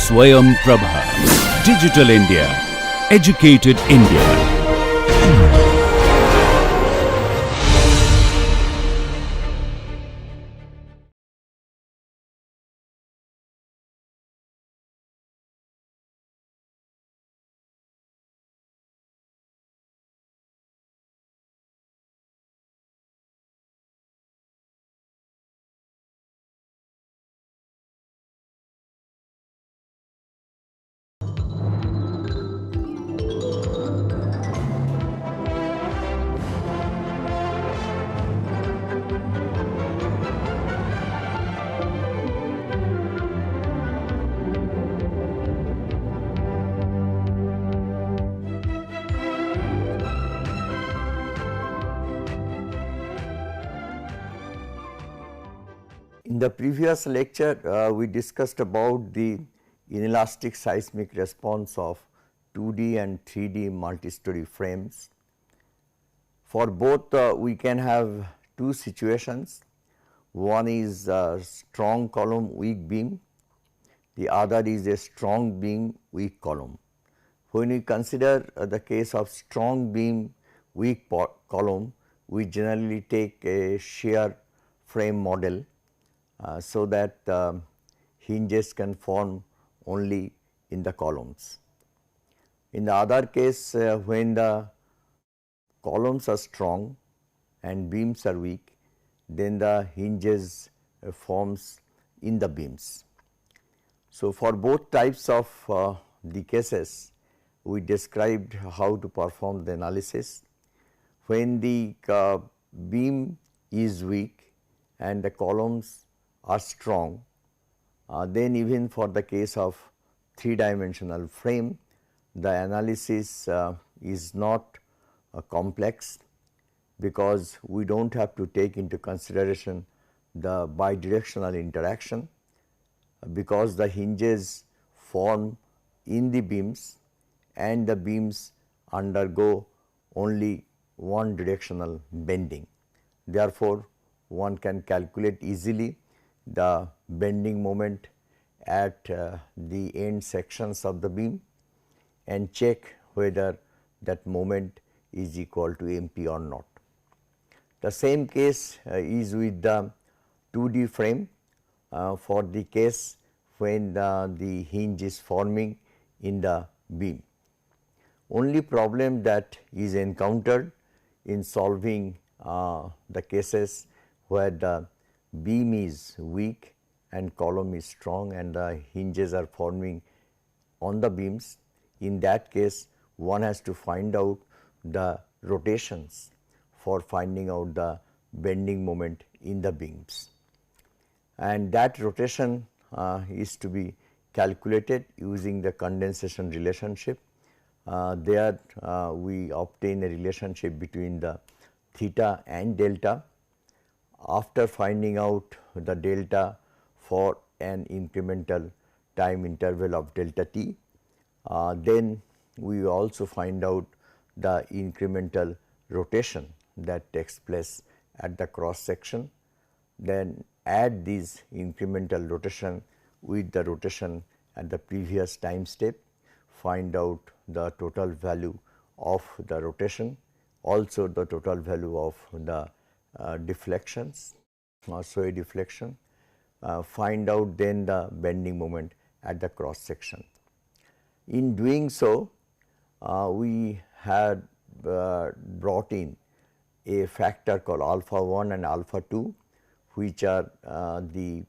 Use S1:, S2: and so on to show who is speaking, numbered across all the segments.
S1: Swayam Prabha. Digital India. Educated India.
S2: In the previous lecture, we discussed about the inelastic seismic response of 2D and 3D multi-story frames. For both, we can have two situations. One is a strong column weak beam, the other is a strong beam weak column. When we consider the case of strong beam weak column, we generally take a shear frame model so that hinges can form only in the columns. In the other case, when the columns are strong and beams are weak, then the hinges forms in the beams. So, for both types of the cases, we described how to perform the analysis. When the beam is weak and the columns are strong, then even for the case of 3-dimensional frame, the analysis is not complex, because we do not have to take into consideration the bidirectional interaction, because the hinges form in the beams and the beams undergo only one directional bending. Therefore, one can calculate easily the bending moment at the end sections of the beam and check whether that moment is equal to MP or not. The same case is with the 2D frame for the case when the hinge is forming in the beam. Only problem that is encountered in solving the cases where the beam is weak and column is strong and the hinges are forming on the beams, in that case one has to find out the rotations for finding out the bending moment in the beams, and that rotation is to be calculated using the condensation relationship. There we obtain a relationship between the theta and delta. After finding out the delta for an incremental time interval of delta t, then we also find out the incremental rotation that takes place at the cross section, then add this incremental rotation with the rotation at the previous time step, find out the total value of the rotation, also the total value of the deflections or sway deflection, find out then the bending moment at the cross section. In doing so, we had brought in a factor called alpha 1 and alpha 2, which are the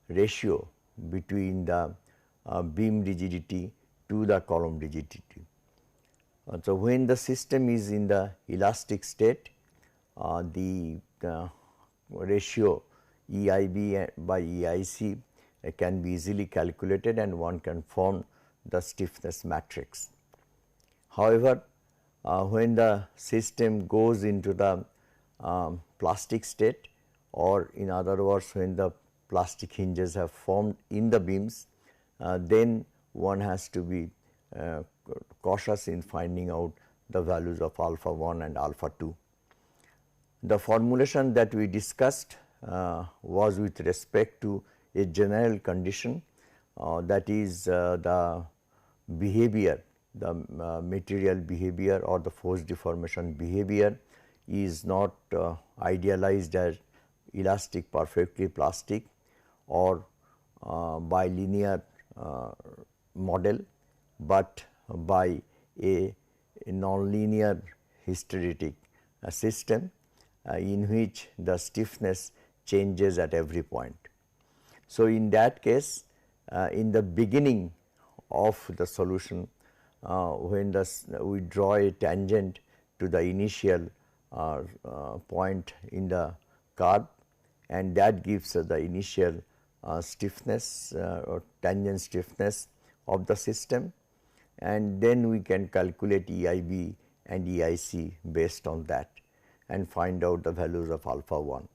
S2: ratio between the beam rigidity to the column rigidity. So, when the system is in the elastic state, the ratio EIB by EIC can be easily calculated and one can form the stiffness matrix. However, when the system goes into the plastic state, or in other words when the plastic hinges have formed in the beams, then one has to be cautious in finding out the values of alpha 1 and alpha 2. The formulation that we discussed was with respect to a general condition that is the behavior, the material behavior or the force deformation behavior is not idealized as elastic perfectly plastic or bilinear model, but by a nonlinear hysteretic system in which the stiffness changes at every point. So, in that case, in the beginning of the solution, when we draw a tangent to the initial point in the curve, and that gives us the initial stiffness or tangent stiffness of the system, and then we can calculate EIB and EIC based on that and find out the values of alpha 1.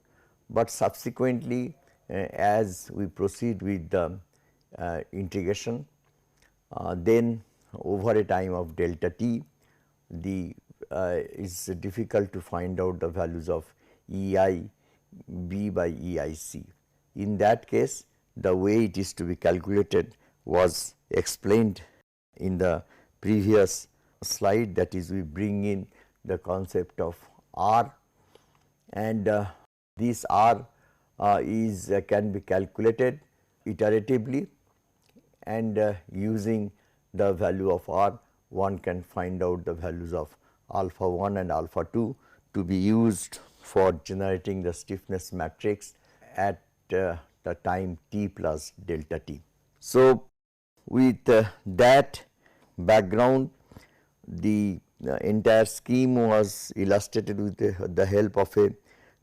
S2: But subsequently, as we proceed with the integration, then over a time of delta t, is difficult to find out the values of EI B by EIC. In that case, the way it is to be calculated was explained in the previous slide, that is, we bring in the concept of R, and this R can be calculated iteratively, and using the value of R, one can find out the values of alpha 1 and alpha 2 to be used for generating the stiffness matrix at the time t plus delta t. So, with that background, the entire scheme was illustrated with the help of a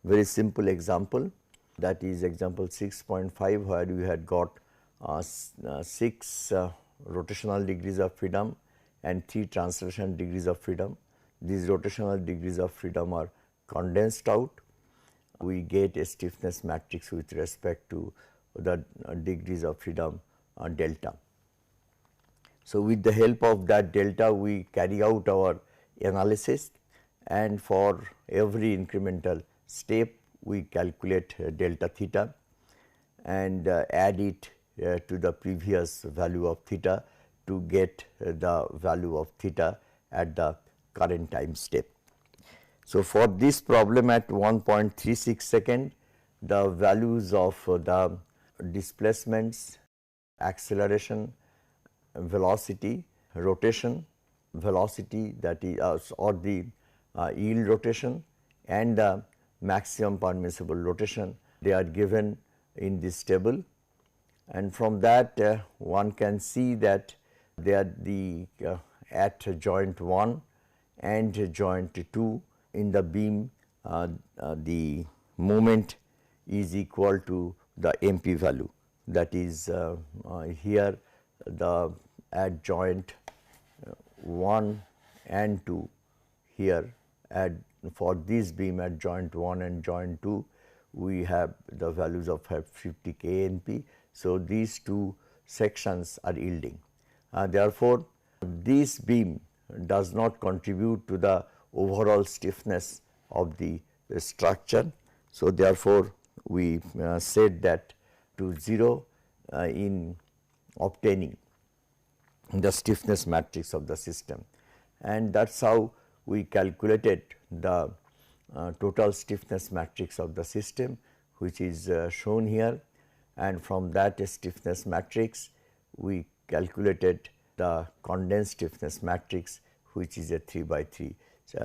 S2: very simple example, that is example 6.5, where we had got 6 rotational degrees of freedom and 3 translation degrees of freedom. These rotational degrees of freedom are condensed out. We get a stiffness matrix with respect to the degrees of freedom delta. So, with the help of that delta, we carry out our analysis, and for every incremental step we calculate delta theta and add it to the previous value of theta to get the value of theta at the current time step. So, for this problem at 1.36 second, the values of the displacements, acceleration, velocity, rotation, velocity, that is or the yield rotation and the maximum permissible rotation, they are given in this table, and from that one can see that they are at joint 1 and joint 2 in the beam, the moment is equal to the MP value, that is here the at joint 1 and 2, here at for this beam at joint 1 and joint 2 we have the values of 50 kNp. So, these two sections are yielding. Therefore, this beam does not contribute to the overall stiffness of the structure. So, therefore, we said that to 0 in obtaining the stiffness matrix of the system, and that is how we calculated the total stiffness matrix of the system, which is shown here, and from that stiffness matrix we calculated the condensed stiffness matrix, which is a 3 by 3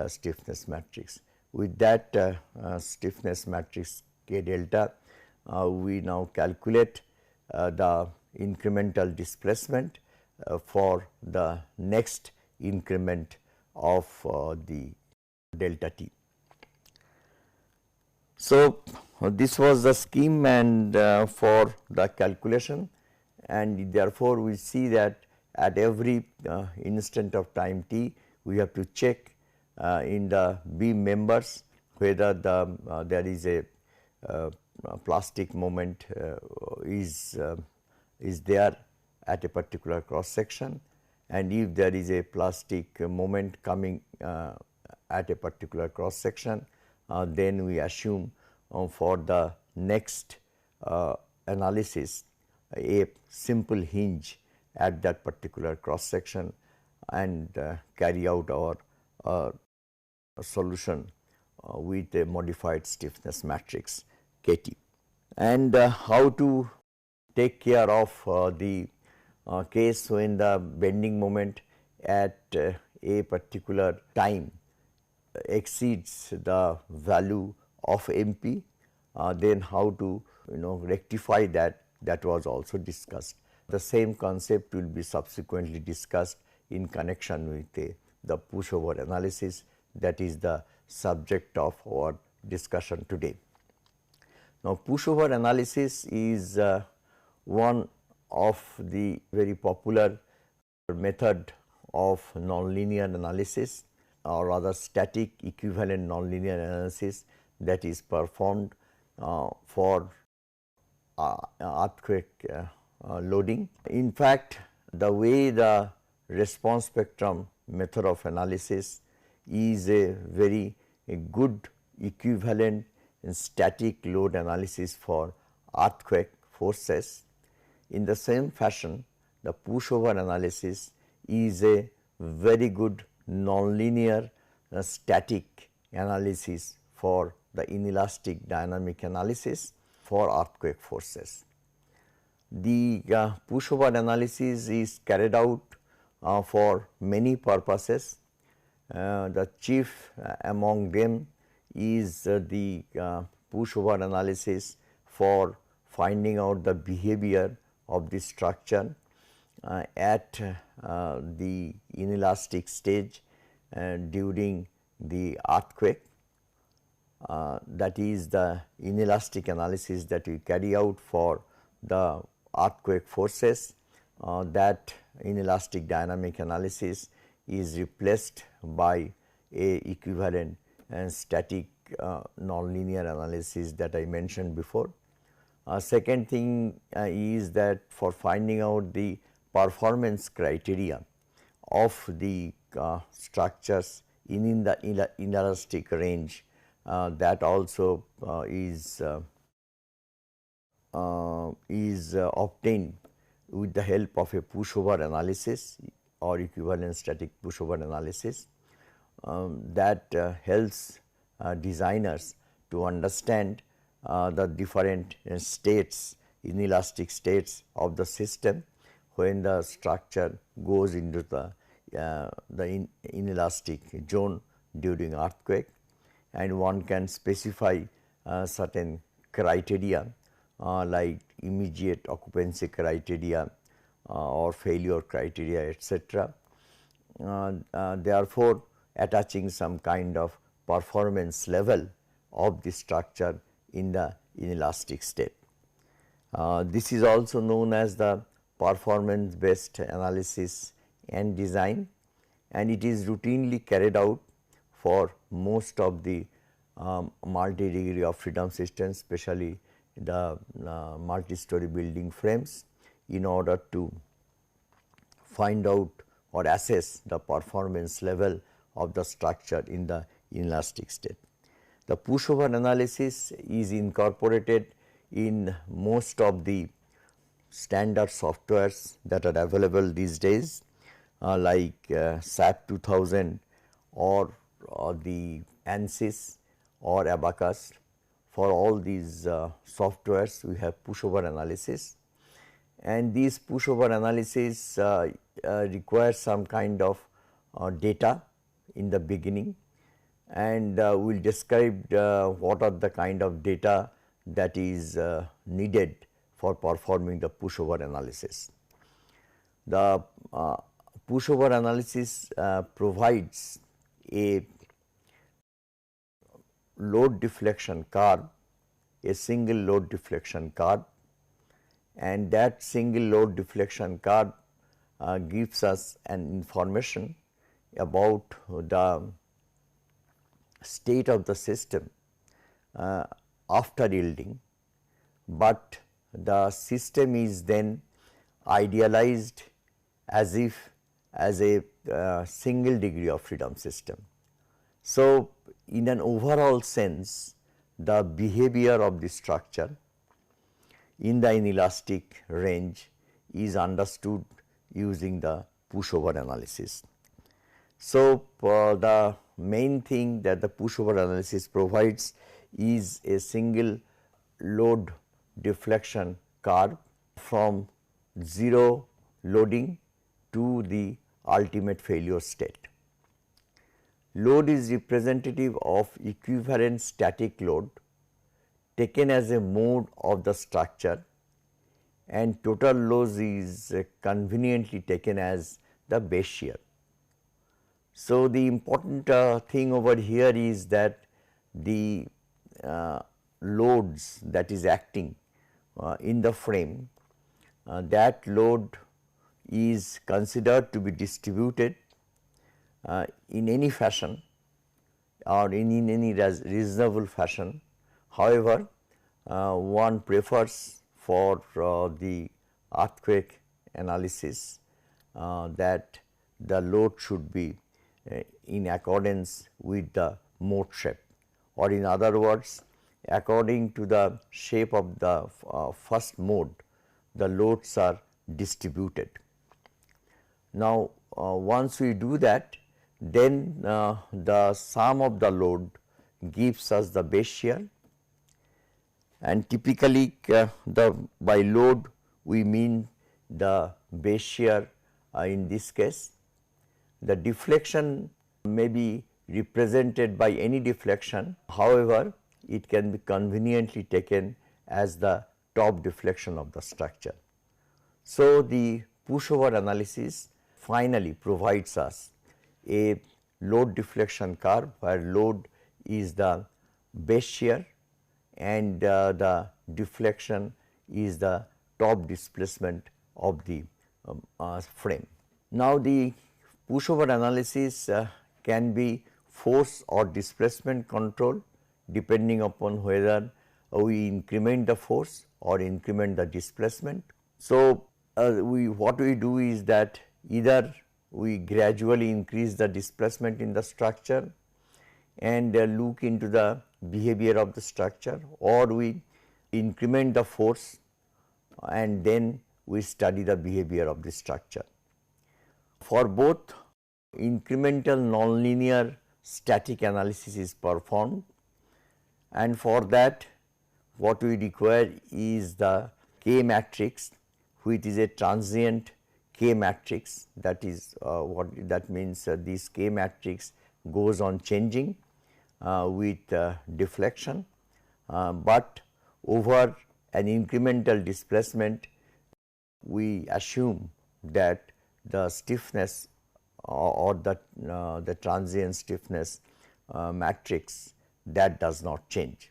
S2: stiffness matrix. With that stiffness matrix K delta, we now calculate the incremental displacement for the next increment of the delta t. So, this was the scheme and for the calculation, and therefore, we see that at every instant of time t, we have to check in the beam members whether there is a plastic moment is there at a particular cross section, and if there is a plastic moment coming at a particular cross section, then we assume for the next analysis a simple hinge at that particular cross section and carry out our solution with a modified stiffness matrix Kt. And how to take care of the case when the bending moment at a particular time exceeds the value of MP, then how to rectify that was also discussed. The same concept will be subsequently discussed in connection with the pushover analysis, that is the subject of our discussion today. Now, pushover analysis is one of the very popular method of nonlinear analysis, or rather static equivalent nonlinear analysis, that is performed for earthquake loading. In fact, the way the response spectrum method of analysis is a very good equivalent static load analysis for earthquake forces. In the same fashion, the pushover analysis is a very good nonlinear static analysis for the inelastic dynamic analysis for earthquake forces. The pushover analysis is carried out for many purposes. The chief among them is the pushover analysis for finding out the behavior of the structure at the inelastic stage during the earthquake. That is the inelastic analysis that we carry out for the earthquake forces. That inelastic dynamic analysis is replaced by a equivalent and static nonlinear analysis that I mentioned before. Second thing is that for finding out the performance criteria of the structures in the inelastic range, that also is obtained with the help of a pushover analysis or equivalent static pushover analysis. That helps designers to understand the different states, inelastic states of the system when the structure goes into the inelastic zone during earthquake, and one can specify certain criteria like immediate occupancy criteria or failure criteria, etc. Therefore, attaching some kind of performance level of the structure in the inelastic state. This is also known as the performance based analysis and design, and it is routinely carried out for most of the multi degree of freedom systems, especially the multi-story building frames, in order to find out or assess the performance level of the structure in the inelastic state. The pushover analysis is incorporated in most of the standard softwares that are available these days, like SAP 2000 or the ANSYS or Abacus. For all these softwares, we have pushover analysis, and these pushover analysis requires some kind of data in the beginning, and we will describe what are the kind of data that is needed for performing the pushover analysis. The pushover analysis provides a load deflection curve, a single load deflection curve, and that single load deflection curve gives us an information about the state of the system after yielding, but the system is then idealized as if as a single degree of freedom system. So, in an overall sense, the behavior of the structure in the inelastic range is understood using the pushover analysis. So, the main thing that the pushover analysis provides is a single load deflection curve from zero loading to the ultimate failure state. Load is representative of equivalent static load taken as a mode of the structure, and total load is conveniently taken as the base shear. So, the important thing over here is that the loads that is acting in the frame, that load is considered to be distributed in any fashion or in any reasonable fashion. However, one prefers for the earthquake analysis that the load should be in accordance with the mode shape, or in other words, according to the shape of the first mode, the loads are distributed. Now, once we do that, then the sum of the load gives us the base shear, and typically by load we mean the base shear in this case. The deflection may be represented by any deflection, however, it can be conveniently taken as the top deflection of the structure. So, the pushover analysis finally provides us a load deflection curve where load is the base shear and the deflection is the top displacement of the frame. Now, the pushover analysis can be force or displacement control depending upon whether we increment the force or increment the displacement. So, what we do is that either we gradually increase the displacement in the structure and look into the behavior of the structure, or we increment the force and then we study the behavior of the structure. For both, incremental nonlinear static analysis is performed, and for that what we require is the K matrix, which is a transient K matrix. That is what that means. This K matrix goes on changing with deflection, but over an incremental displacement we assume that the stiffness or the transient stiffness matrix, that does not change.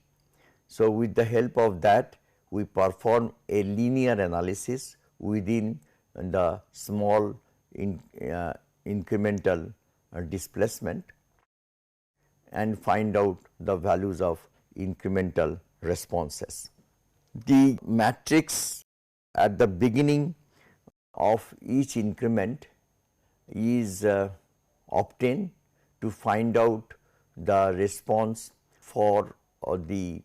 S2: So, with the help of that we perform a linear analysis within the small incremental displacement and find out the values of incremental responses. The matrix at the beginning of each increment is obtained to find out the response for the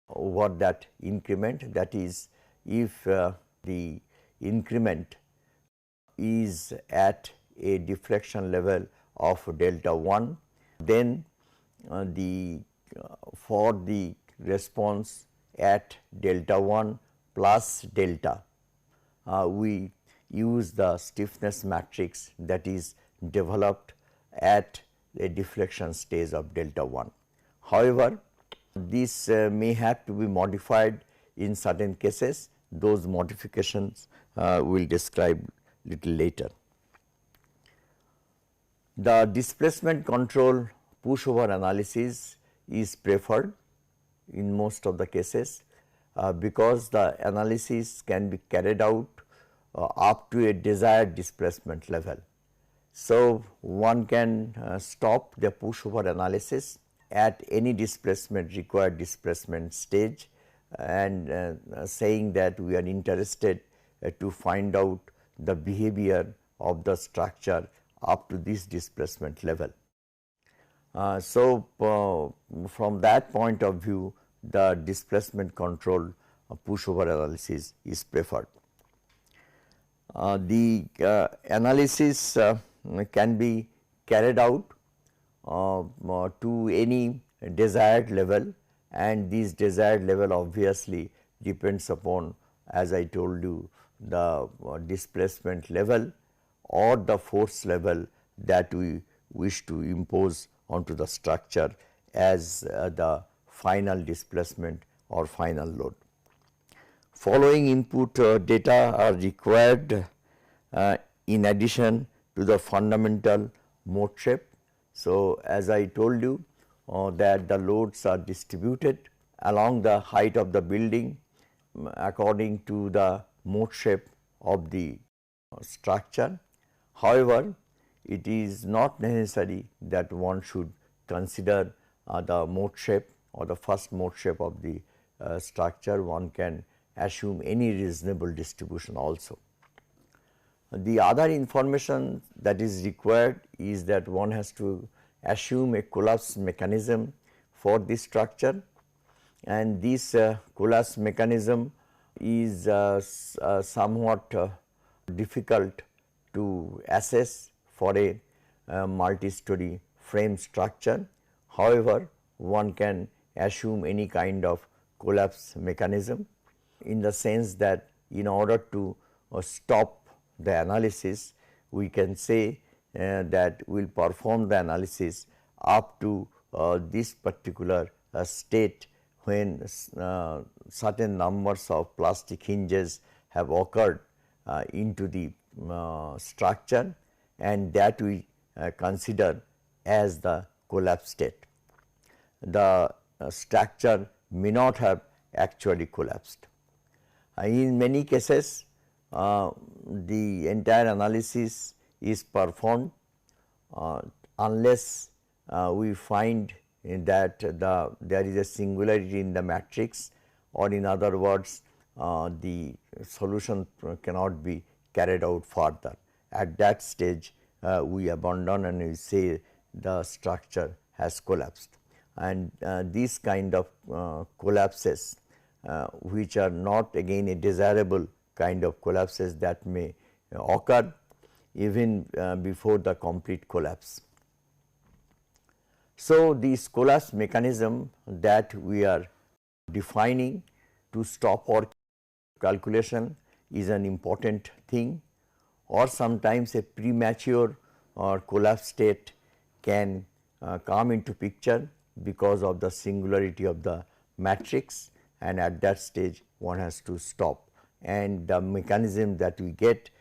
S2: over that increment. That is, if the increment is at a deflection level of delta 1, then for the response at delta 1 plus delta, we use the stiffness matrix that is developed at a deflection stage of delta 1. However, this may have to be modified in certain cases. Those modifications we will describe little later. The displacement control pushover analysis is preferred in most of the cases because the analysis can be carried out up to a desired displacement level. So, one can stop the pushover analysis at any required displacement stage, and saying that we are interested to find out the behavior of the structure up to this displacement level. So, from that point of view, the displacement control pushover analysis is preferred. The analysis can be carried out to any desired level, and this desired level obviously depends upon, as I told you, the displacement level or the force level that we wish to impose onto the structure as the final displacement or final load. Following input data are required in addition to the fundamental mode shape. So, as I told you that the loads are distributed along the height of the building according to the mode shape of the structure. However, it is not necessary that one should consider the mode shape or the first mode shape of the structure. One can assume any reasonable distribution also. The other information that is required is that one has to assume a collapse mechanism for this structure, and this collapse mechanism is somewhat difficult to assess for a multi-story frame structure. However, one can assume any kind of collapse mechanism, in the sense that in order to stop the analysis, we can say that we will perform the analysis up to this particular state when certain numbers of plastic hinges have occurred into the structure, and that we consider as the collapse state. The structure may not have actually collapsed. In many cases, the entire analysis is performed unless we find that there is a singularity in the matrix, or in other words the solution cannot be carried out further. At that stage we abandon and we say the structure has collapsed, and these kind of collapses which are not again a desirable kind of collapses that may occur even before the complete collapse. So, this collapse mechanism that we are defining to stop our calculation is an important thing, or sometimes a premature or collapse state can come into picture because of the singularity of the matrix, and at that stage one has to stop, and the mechanism that we get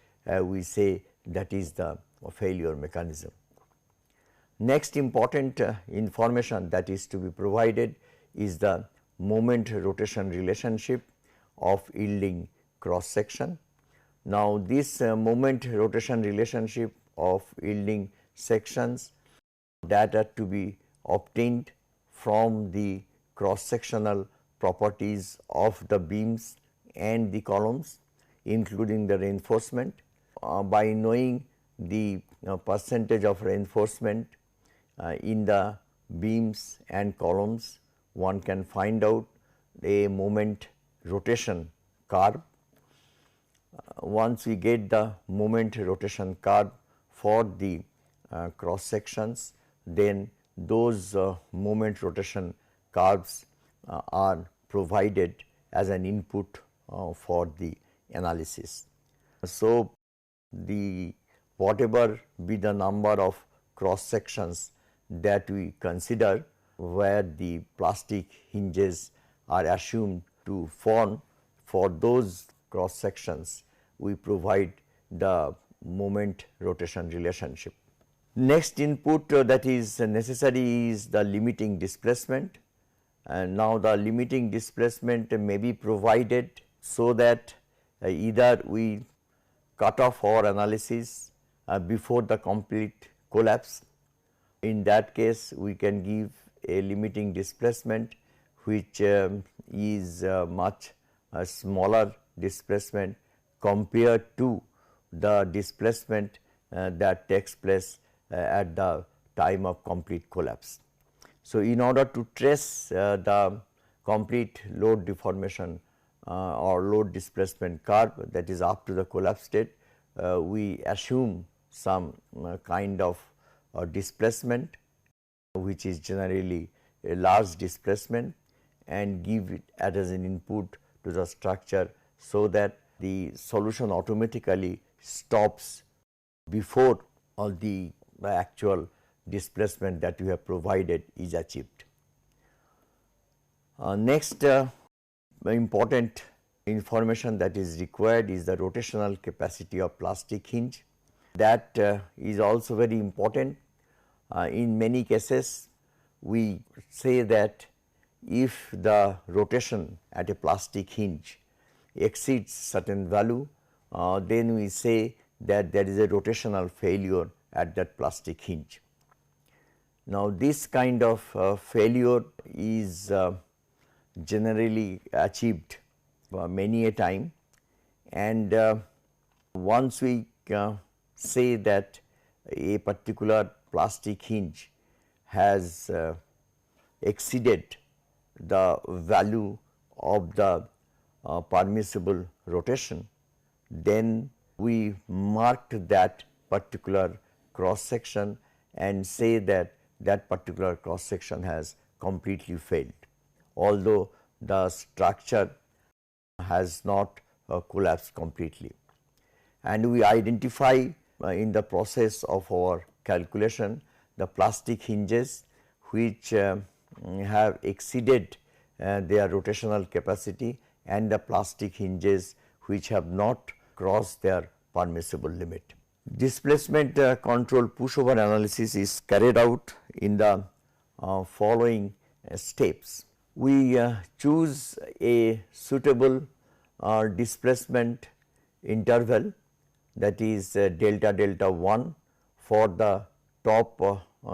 S2: we say that is the failure mechanism. Next important information that is to be provided is the moment rotation relationship of yielding cross section. Now, this moment rotation relationship of yielding sections that are to be obtained from the cross sectional properties of the beams and the columns, including the reinforcement. By knowing the percentage of reinforcement in the beams and columns, one can find out a moment rotation curve. Once we get the moment rotation curve for the cross sections, then those moment rotation curves are provided as an input for the analysis. So, the whatever be the number of cross sections that we consider where the plastic hinges are assumed to form, for those cross sections we provide the moment rotation relationship. Next input that is necessary is the limiting displacement, and now the limiting displacement may be provided so that either we cut off our analysis before the complete collapse. In that case, we can give a limiting displacement which is much smaller displacement compared to the displacement that takes place at the time of complete collapse. So, in order to trace the complete load deformation or load displacement curve, that is up to the collapse state, we assume some kind of displacement which is generally a large displacement, and give it as an input to the structure, so that the solution automatically stops before all the actual displacement that we have provided is achieved. Next important information that is required is the rotational capacity of plastic hinge. That is also very important. In many cases, we say that if the rotation at a plastic hinge exceeds certain value, then we say that there is a rotational failure at that plastic hinge. Now, this kind of failure is generally achieved many a time, and once we say that a particular plastic hinge has exceeded the value of the permissible rotation, then we marked that particular cross section and say that that particular cross section has completely failed, although the structure has not collapsed completely. And we identify in the process of our calculation the plastic hinges which have exceeded their rotational capacity, and the plastic hinges which have not crossed their permissible limit. Displacement control pushover analysis is carried out in the following steps. We choose a suitable displacement interval, that is delta delta 1 for the top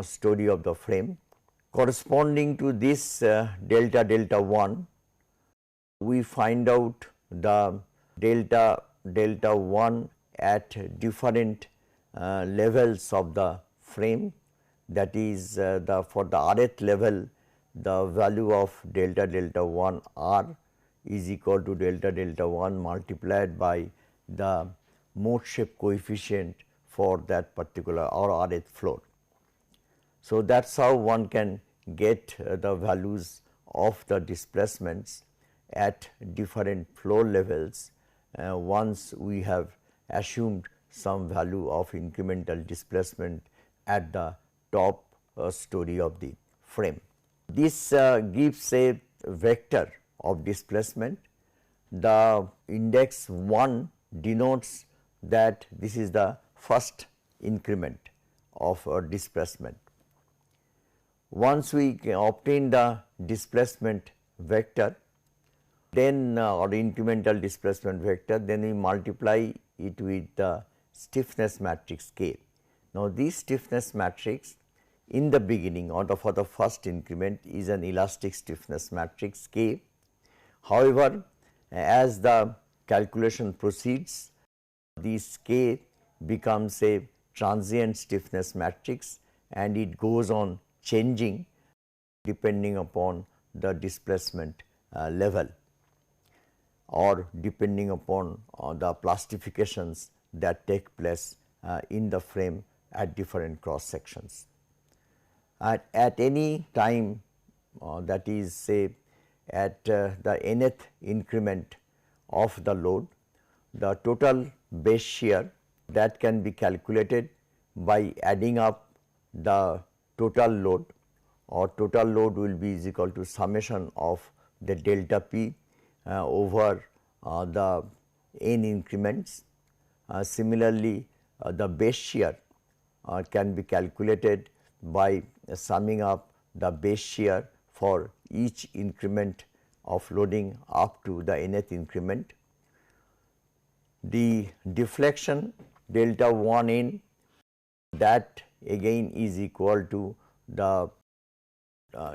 S2: story of the frame. Corresponding to this delta delta 1, we find out the delta delta 1 at different levels of the frame, that is for the rth level, the value of delta delta 1 r is equal to delta delta 1 multiplied by the mode shape coefficient for that particular or rth floor. So, that is how one can get the values of the displacements at different floor levels once we have assumed some value of incremental displacement at the top story of the frame. This gives a vector of displacement. The index 1 denotes that this is the first increment of displacement. Once we obtain the displacement vector, then or incremental displacement vector, then we multiply it with the stiffness matrix K. Now, this stiffness matrix in the beginning or for the first increment is an elastic stiffness matrix K. However, as the calculation proceeds, this K becomes a transient stiffness matrix, and it goes on changing depending upon the displacement level or depending upon the plastifications that take place in the frame at different cross sections. At any time, that is say at the nth increment of the load, the total base shear that can be calculated by adding up the total load, or total load will be is equal to summation of the delta p over the n increments. Similarly, the base shear can be calculated by summing up the base shear for each increment of loading up to the nth increment. The deflection delta 1 n, that again is equal to the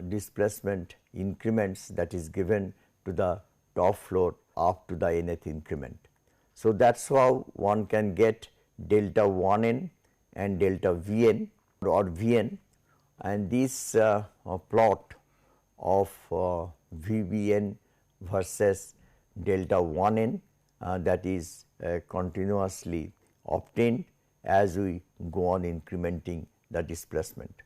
S2: displacement increments that is given to the top floor up to the nth increment. So, that is how one can get delta 1 n and delta V n or V n, and this plot of V B n versus delta 1n that is continuously obtained as we go on incrementing the displacement.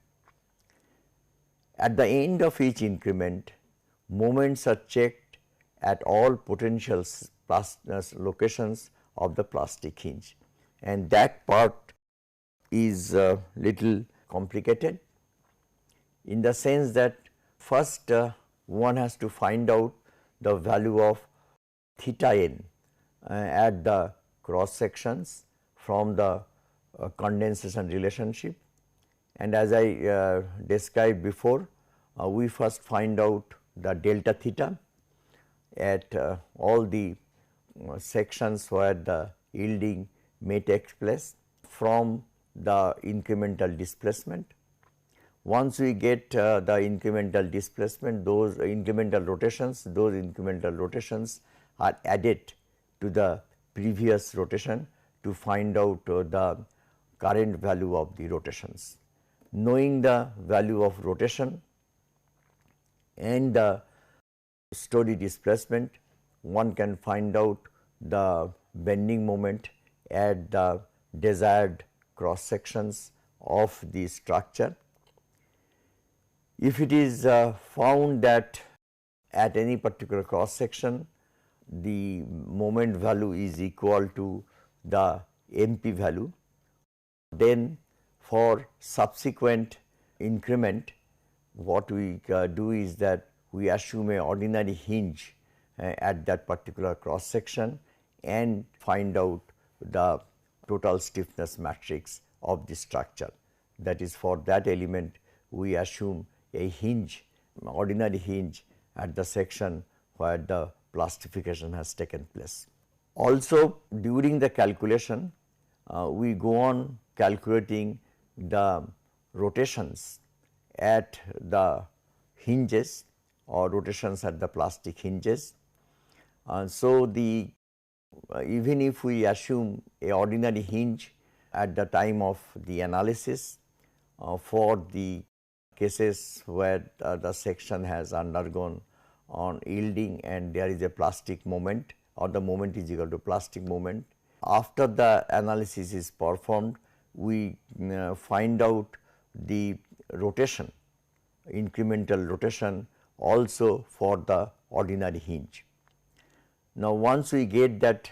S2: At the end of each increment, moments are checked at all potential locations of the plastic hinge, and that part is little complicated in the sense that first one has to find out the value of theta n at the cross sections from the condensation relationship, and as I described before, we first find out the delta theta at all the sections where the yielding may take place from the incremental displacement. Once we get the incremental displacement, those incremental rotations are added to the previous rotation to find out the current value of the rotations. Knowing the value of rotation and the story displacement, one can find out the bending moment at the desired cross sections of the structure. If it is found that at any particular cross section the moment value is equal to the MP value, then for subsequent increment what we do is that we assume a ordinary hinge at that particular cross section and find out the total stiffness matrix of the structure. That is, for that element we assume a hinge, ordinary hinge at the section where the plastification has taken place. Also, during the calculation we go on calculating the rotations at the hinges or rotations at the plastic hinges. So, the even if we assume a ordinary hinge at the time of the analysis for the cases where the section has undergone on yielding and there is a plastic moment or the moment is equal to plastic moment, after the analysis is performed we find out the rotation, incremental rotation also for the ordinary hinge. Now, once we get that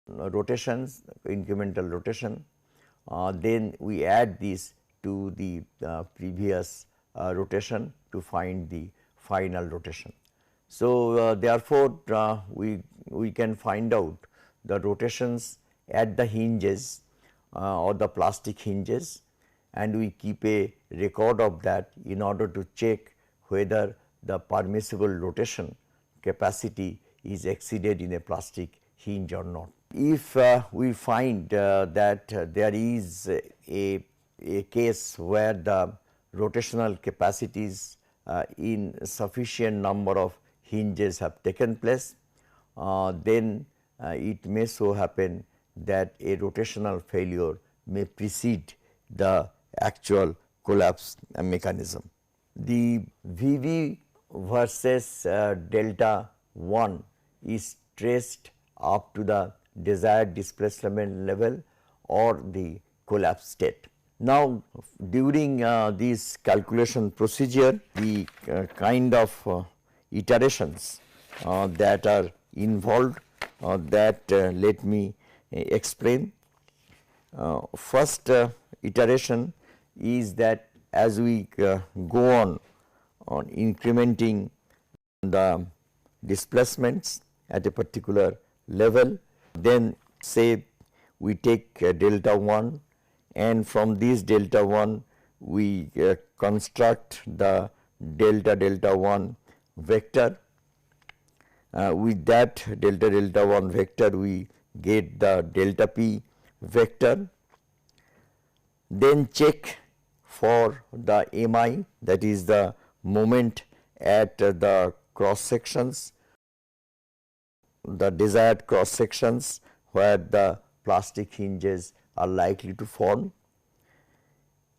S2: rotations, incremental rotation, then we add this to the previous rotation to find the final rotation. So, therefore, we can find out the rotations at the hinges or the plastic hinges, and we keep a record of that in order to check whether the permissible rotation capacity is exceeded in a plastic hinge or not. If we find that there is a case where the rotational capacities in sufficient number of hinges have taken place, then it may so happen that a rotational failure may precede the actual collapse mechanism. The VV versus delta 1 is traced up to the desired displacement level or the collapse state. Now, during this calculation procedure, the kind of iterations that are involved that let me explain. First iteration is that as we go on incrementing the displacements at a particular level, then say we take delta 1 and from this delta 1 we construct the delta 1 vector. With that delta 1 vector we get the delta p vector, then check for the mi, that is the moment at the cross sections, the desired cross sections where the plastic hinges are likely to form,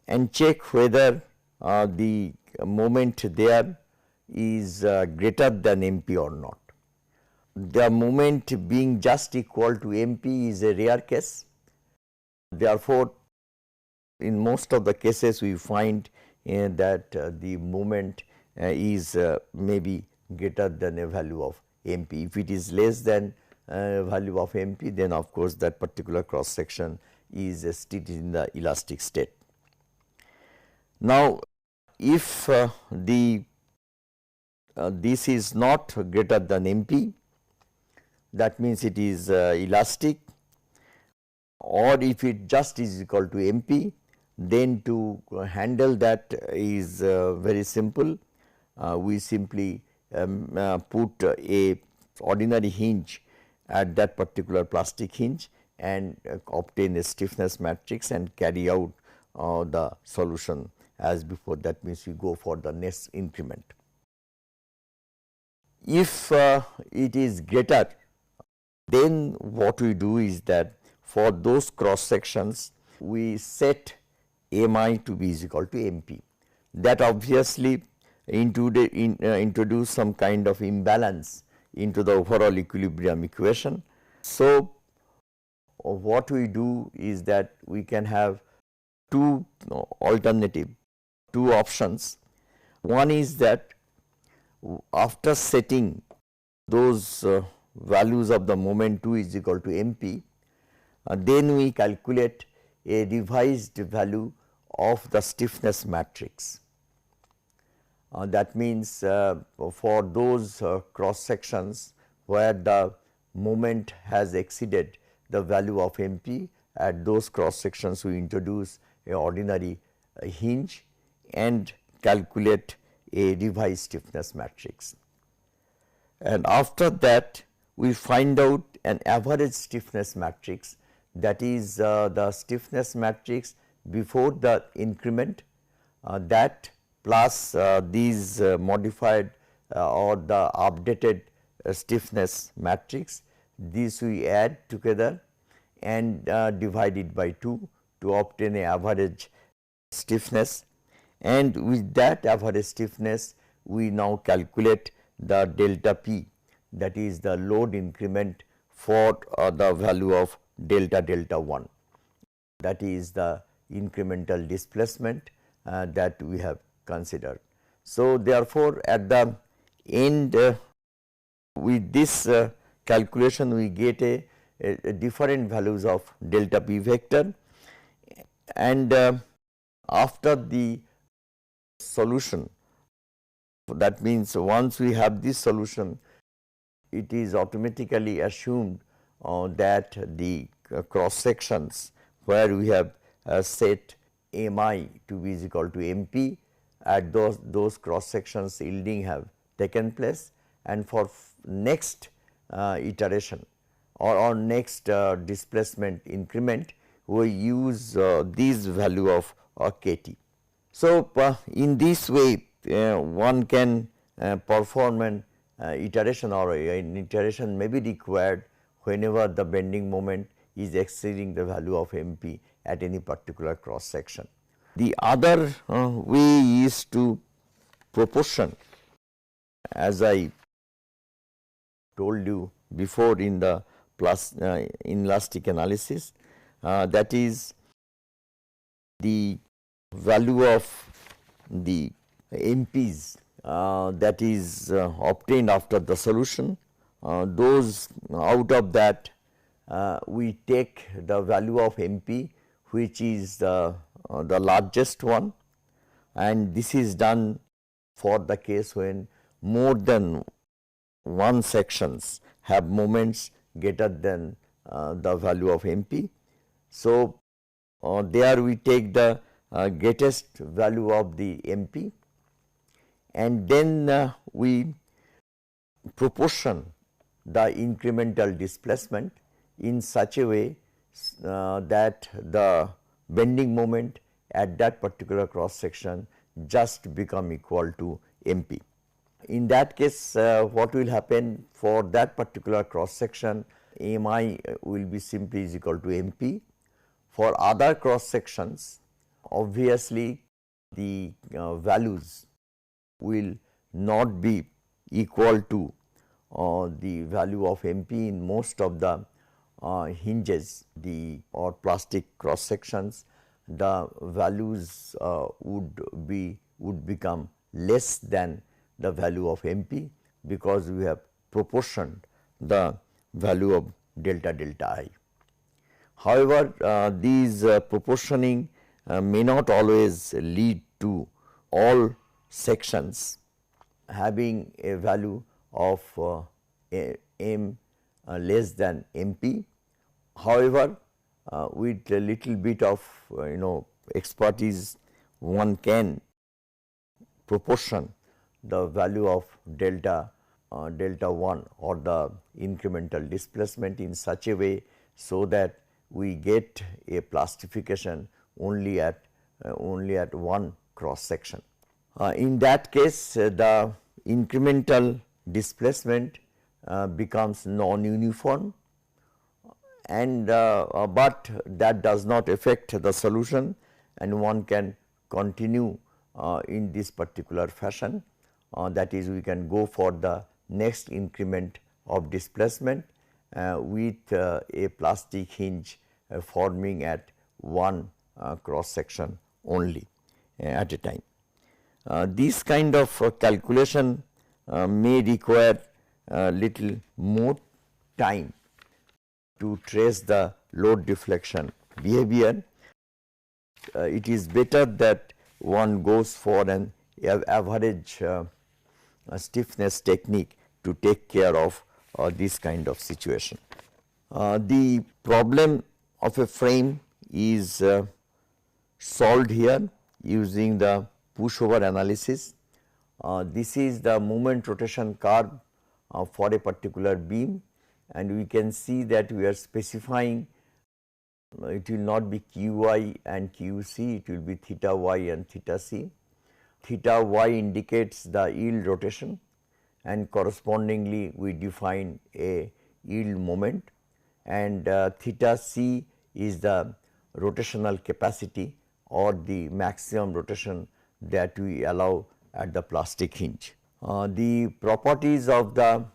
S2: and check whether the moment there is greater than MP or not. the moment being just equal to MP is a rare case. Therefore, in most of the cases we find that the moment is maybe greater than a value of MP. If it is less than value of MP, then of course that particular cross section is still in the elastic state. Now, if this is not greater than MP, that means it is elastic, or if it just is equal to MP, then to handle that is very simple. We simply put a ordinary hinge at that particular plastic hinge and obtain a stiffness matrix and carry out the solution as before. That means we go for the next increment. If it is greater, then what we do is that for those cross sections we set Mi to be is equal to MP. That obviously introduce some kind of imbalance into the overall equilibrium equation. So, what we do is that we can have two options. One is that after setting those values of the moment 2 is equal to MP, then we calculate a revised value of the stiffness matrix. That means for those cross sections where the moment has exceeded the value of MP, at those cross sections we introduce a ordinary hinge and calculate a revised stiffness matrix. And after that we find out an average stiffness matrix, that is the stiffness matrix before the increment, that plus these modified or the updated stiffness matrix. This we add together and divide it by 2 to obtain a average stiffness, and with that average stiffness we now calculate the delta P, that is the load increment for the value of delta 1, that is the incremental displacement that we have considered. So, therefore, at the end with this calculation we get a different values of delta P vector, and after the solution, that means once we have this solution, it is automatically assumed that the cross sections where we have set Mi to be is equal to MP, at those cross sections yielding have taken place, and for next iteration or next displacement increment we use this value of Kt. So, in this way one can perform an iteration, or an iteration may be required whenever the bending moment is exceeding the value of MP at any particular cross section. The other way is to proportion, as I told you before in the inelastic analysis, that is the value of the MPs that is obtained after the solution. Those out of that we take the value of MP which is the largest one, and this is done for the case when more than one sections have moments greater than the value of MP. So, there we take the greatest value of the MP, and then we proportion the incremental displacement in such a way that the bending moment at that particular cross section just become equal to MP. In that case, what will happen for that particular cross section, Mi will be simply is equal to MP. For other cross sections, obviously the values will not be equal to the value of MP in most of the hinges or plastic cross sections, the values would become less than the value of MP, because we have proportioned the value of delta delta I. However, these proportioning may not always lead to all sections having a value of M less than MP. However, with a little bit of expertise, one can proportion the value of delta 1 or the incremental displacement in such a way so that we get a plastification only at one cross section. In that case, the incremental displacement becomes non-uniform, and but that does not affect the solution, and one can continue in this particular fashion. That is, we can go for the next increment of displacement with a plastic hinge forming at one cross section only at a time. This kind of calculation may require little more time to trace the load deflection behavior. It is better that one goes for an average stiffness technique to take care of this kind of situation. The problem of a frame is solved here using the pushover analysis. This is the moment rotation curve for a particular beam, and we can see that we are specifying it will not be QI and QC, it will be theta y and theta c. Theta y indicates the yield rotation, and correspondingly we define a yield moment, and theta c is the rotational capacity or the maximum rotation that we allow at the plastic hinge. The properties of the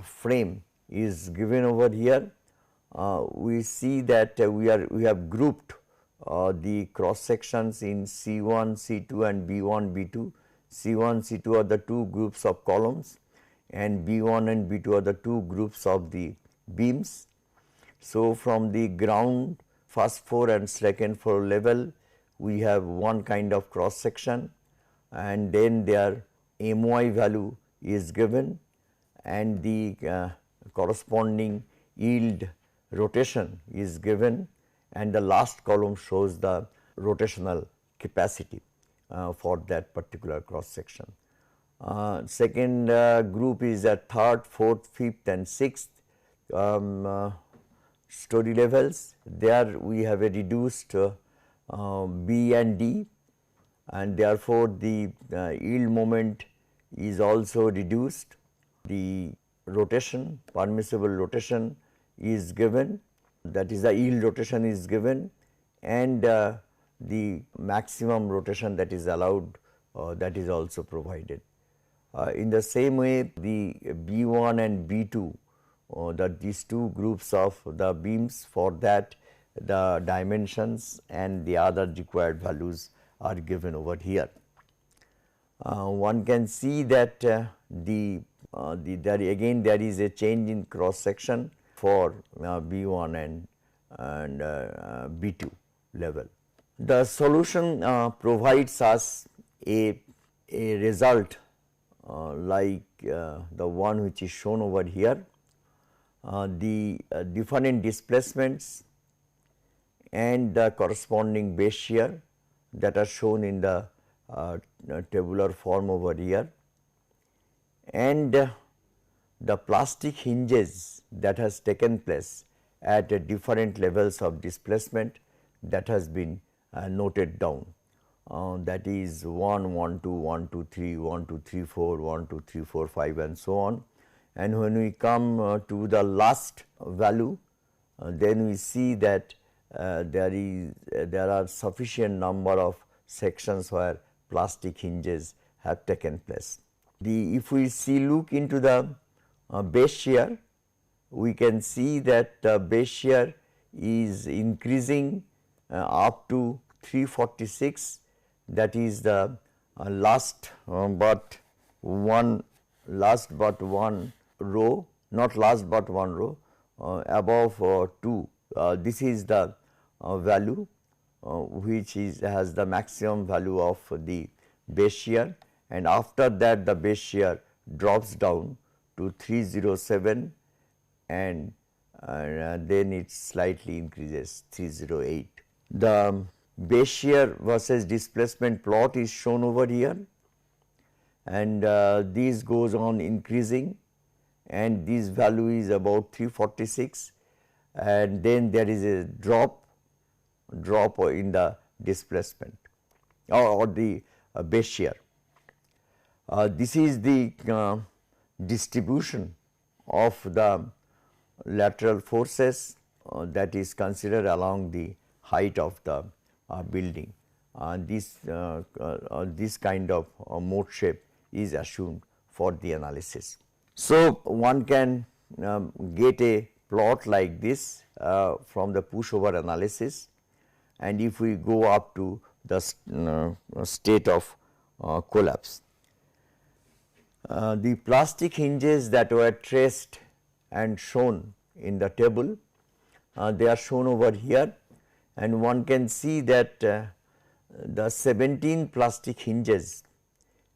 S2: frame is given over here. We see that we have grouped the cross sections in C1, C2 and B1, B2. C1, C2 are the two groups of columns, and B1 and B2 are the two groups of the beams. So, from the ground first floor and second floor level, we have one kind of cross section, and then their MY value is given, and the corresponding yield rotation is given, and the last column shows the rotational capacity for that particular cross section. Second group is at third, fourth, fifth and sixth story levels. There we have a reduced B and D, and therefore the yield moment is also reduced. The rotation, permissible rotation is given, that is the yield rotation is given, and the maximum rotation that is allowed that is also provided. In the same way, the B1 and B2, that these two groups of the beams, for that the dimensions and the other required values are given over here. One can see that there is a change in cross section for B1 and B2 level. The solution provides us a result like the one which is shown over here. The different displacements and the corresponding base shear that are shown in the tabular form over here, and the plastic hinges that has taken place at different levels of displacement that has been noted down. That is 1, 1, 2, 1, 2, 3, 1, 2, 3, 4, 1, 2, 3, 4, 5 and so on. And when we come to the last value, then we see that there are sufficient number of sections where plastic hinges have taken place. If we look into the base shear, we can see that base shear is increasing up to 346, that is the last but one row, not last but one row, above 2. This is the value which has the maximum value of the base shear, and after that the base shear drops down to 307, and then it slightly increases 308. The base shear versus displacement plot is shown over here, and this goes on increasing, and this value is about 346, and then there is a drop in the displacement or the base shear. This is the distribution of the lateral forces that is considered along the height of the building. This kind of mode shape is assumed for the analysis. So, one can get a plot like this from the pushover analysis, and if we go up to the state of collapse. The plastic hinges that were traced and shown in the table, they are shown over here, and one can see that the 17 plastic hinges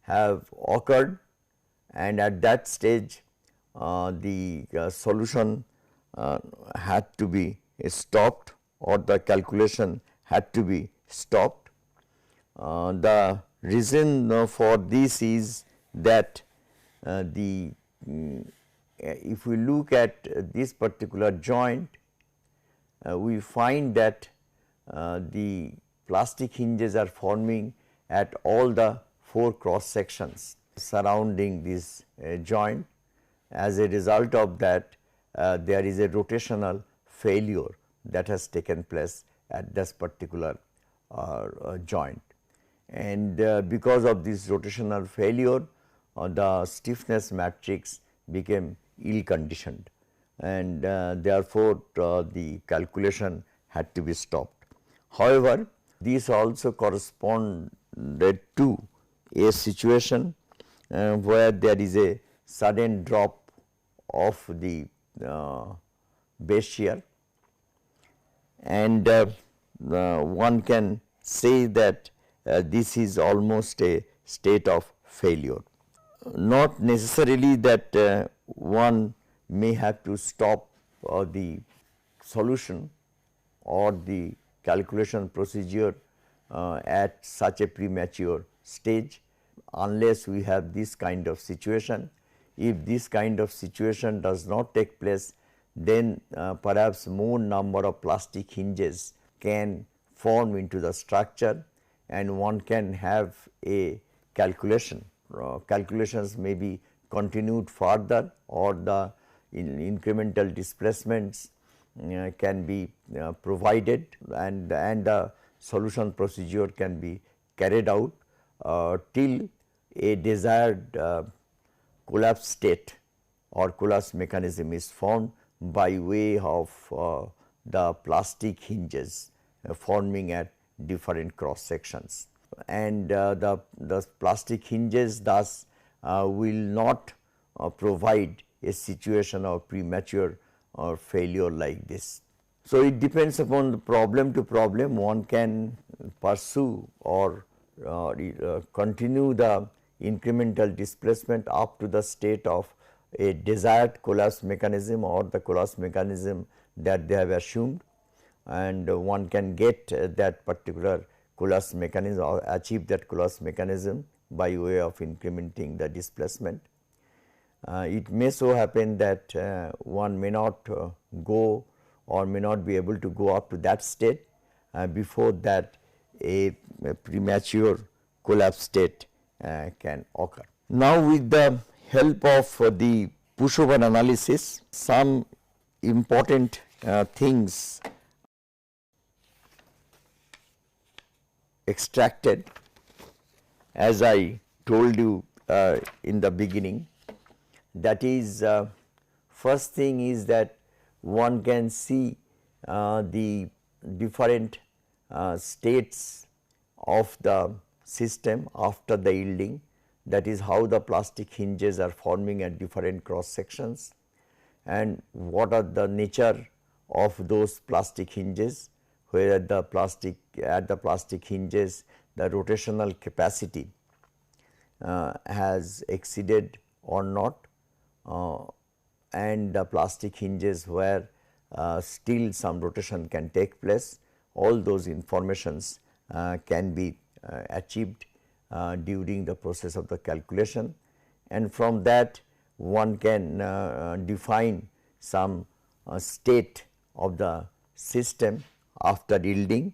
S2: have occurred, and at that stage the solution had to be stopped, or the calculation had to be stopped. The reason for this is that if we look at this particular joint, we find that the plastic hinges are forming at all the 4 cross sections surrounding this joint. As a result of that, there is a rotational failure that has taken place at this particular joint, and because of this rotational failure, the stiffness matrix became ill conditioned, and therefore the calculation had to be stopped. However, this also corresponded to a situation where there is a sudden drop of the base shear, and one can say that this is almost a state of failure. Not necessarily that one may have to stop the solution or the calculation procedure at such a premature stage, unless we have this kind of situation. If this kind of situation does not take place, then perhaps more number of plastic hinges can form into the structure, and one can have a calculation. Calculations may be continued further, or the incremental displacements can be provided, and the solution procedure can be carried out till a desired collapse state or collapse mechanism is formed by way of the plastic hinges forming at different cross sections, and the plastic hinges thus will not provide a situation of premature or failure like this. So, it depends upon the problem to problem. One can pursue or continue the incremental displacement up to the state of a desired collapse mechanism or the collapse mechanism that they have assumed, and one can get that particular collapse mechanism or achieve that collapse mechanism by way of incrementing the displacement. It may so happen that one may not go or may not be able to go up to that state. Before that, a premature collapse state can occur. Now, with the help of the pushover analysis, some important things extracted, as I told you in the beginning, that is First thing is that one can see the different states of the system after the yielding, that is how the plastic hinges are forming at different cross sections and what are the nature of those plastic hinges, where at the plastic hinges the rotational capacity has exceeded or not, and the plastic hinges where still some rotation can take place. All those informations can be achieved during the process of the calculation, and from that one can define some state of the system after yielding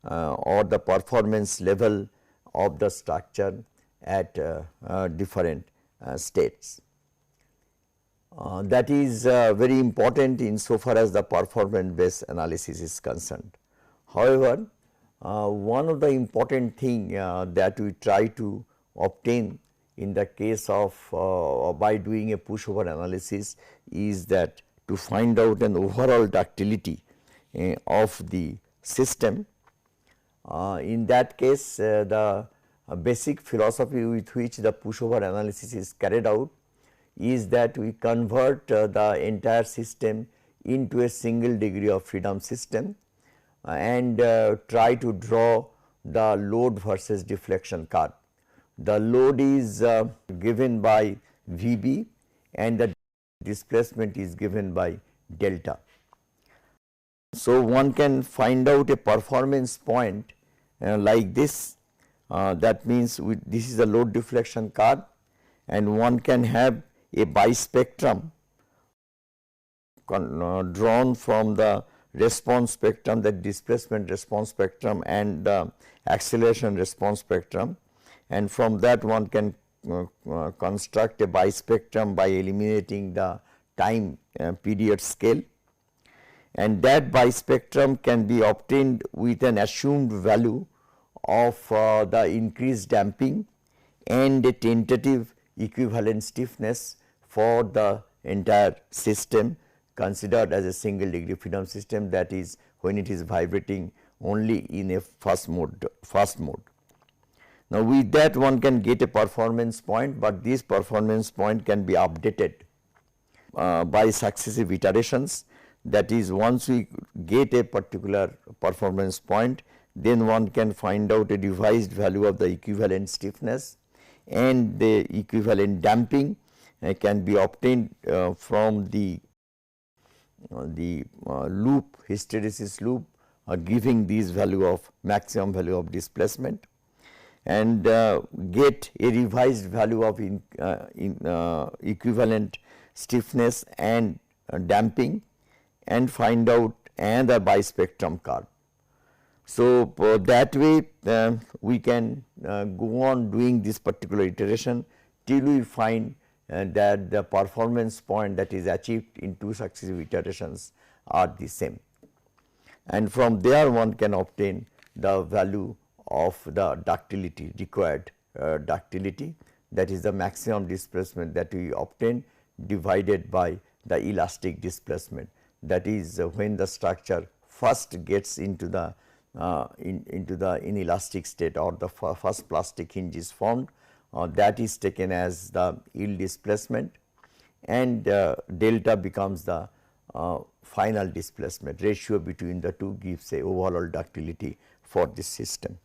S2: or the performance level of the structure at different states. That is very important insofar as the performance based analysis is concerned. However, one of the important thing that we try to obtain in the case of by doing a pushover analysis is that to find out an overall ductility of the system. In that case, the basic philosophy with which the pushover analysis is carried out is that we convert the entire system into a single degree of freedom system and try to draw the load versus deflection curve. The load is given by Vb and the displacement is given by delta. So, one can find out a performance point like this, that means this is a load deflection curve, and one can have a bispectrum drawn from the response spectrum, the displacement response spectrum and the acceleration response spectrum, and from that one can construct a bispectrum by eliminating the time period scale, and that bispectrum can be obtained with an assumed value of the increased damping and a tentative equivalent stiffness for the entire system considered as a single degree freedom system, that is when it is vibrating only in a fast mode. Now, with that one can get a performance point, but this performance point can be updated by successive iterations. That is, once we get a particular performance point, then one can find out a revised value of the equivalent stiffness, and the equivalent damping can be obtained from the loop, hysteresis loop, giving this value of maximum value of displacement, and get a revised value of equivalent stiffness and damping, and find out another bispectrum curve. So, that way we can go on doing this particular iteration till we find that the performance point that is achieved in two successive iterations are the same, and from there one can obtain the value of the ductility, required ductility, that is the maximum displacement that we obtain divided by the elastic displacement, that is when the structure first gets into the inelastic state or the first plastic hinge is formed, that is taken as the yield displacement, and delta becomes the final displacement. Ratio between the two gives a overall ductility for this system.